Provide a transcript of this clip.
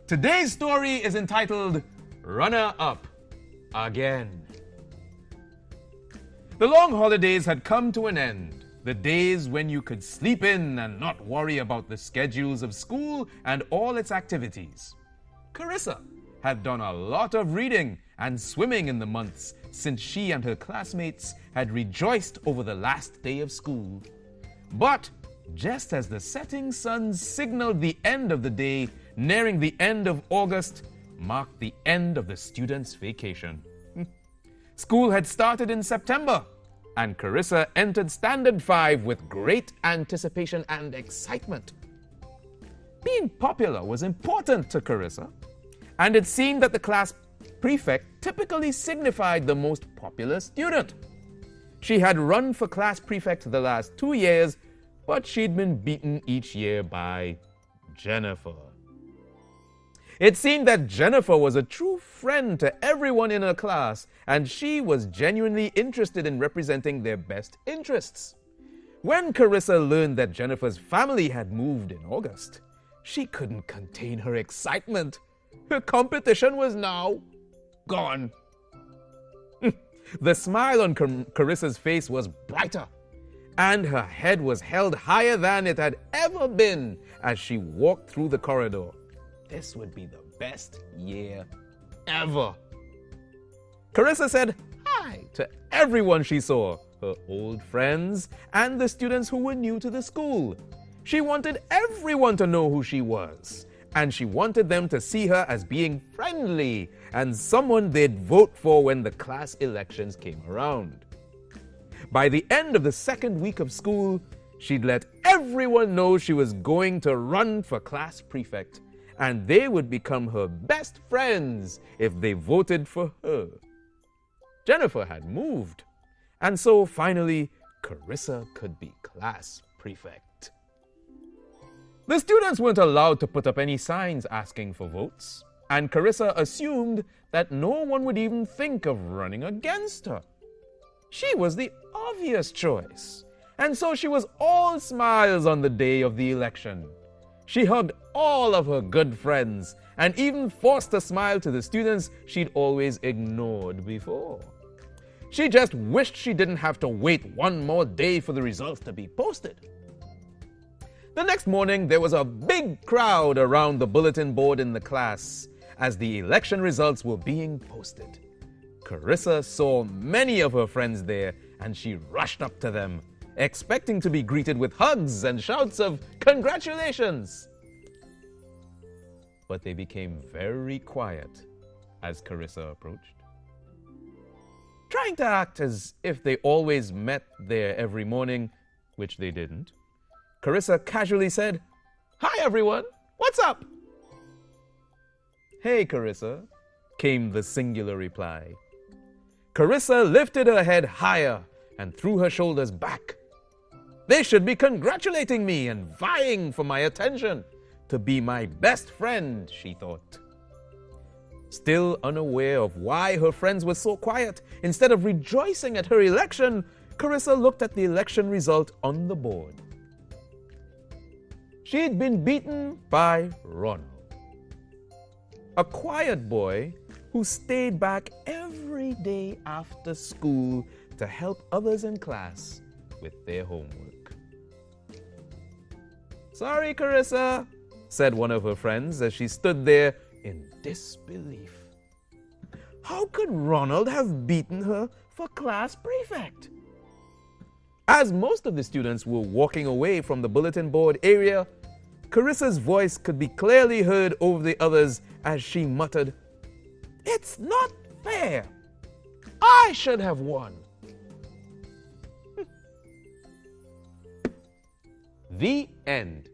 Today's story is entitled Runner Up Again. The long holidays had come to an end, the days when you could sleep in and not worry about the schedules of school and all its activities. Carissa had done a lot of reading and swimming in the months since she and her classmates had rejoiced over the last day of school. But just as the setting sun signaled the end of the day, nearing the end of August marked the end of the students' vacation. School had started in September, and Carissa entered Standard 5 with great anticipation and excitement. Being popular was important to Carissa, and it seemed that the class prefect typically signified the most popular student. She had run for class prefect the last 2 years, but she'd been beaten each year by Jennifer. It seemed that Jennifer was a true friend to everyone in her class, and she was genuinely interested in representing their best interests. When Carissa learned that Jennifer's family had moved in August, she couldn't contain her excitement. Her competition was now gone. The smile on Carissa's face was brighter, and her head was held higher than it had ever been as she walked through the corridor. This would be the best year ever. Carissa said hi to everyone she saw, her old friends and the students who were new to the school. She wanted everyone to know who she was, and she wanted them to see her as being friendly and someone they'd vote for when the class elections came around. By the end of the second week of school, she'd let everyone know she was going to run for class prefect, and they would become her best friends if they voted for her. Jennifer had moved, and so finally, Carissa could be class prefect. The students weren't allowed to put up any signs asking for votes, and Carissa assumed that no one would even think of running against her. She was the obvious choice, and so she was all smiles on the day of the election. She hugged all of her good friends and even forced a smile to the students she'd always ignored before. She just wished she didn't have to wait one more day for the results to be posted. The next morning, there was a big crowd around the bulletin board in the class as the election results were being posted. Carissa saw many of her friends there, and she rushed up to them, expecting to be greeted with hugs and shouts of congratulations. But they became very quiet as Carissa approached. Trying to act as if they always met there every morning, which they didn't, Carissa casually said, "Hi everyone, what's up?" "Hey Carissa," came the singular reply. Carissa lifted her head higher and threw her shoulders back. They should be congratulating me and vying for my attention, to be my best friend, she thought. Still unaware of why her friends were so quiet, instead of rejoicing at her election, Carissa looked at the election result on the board. She'd been beaten by Ronald, a quiet boy who stayed back every day after school to help others in class with their homework. "Sorry, Carissa," said one of her friends as she stood there in disbelief. How could Ronald have beaten her for class prefect? As most of the students were walking away from the bulletin board area, Carissa's voice could be clearly heard over the others as she muttered, "It's not fair. I should have won." The end.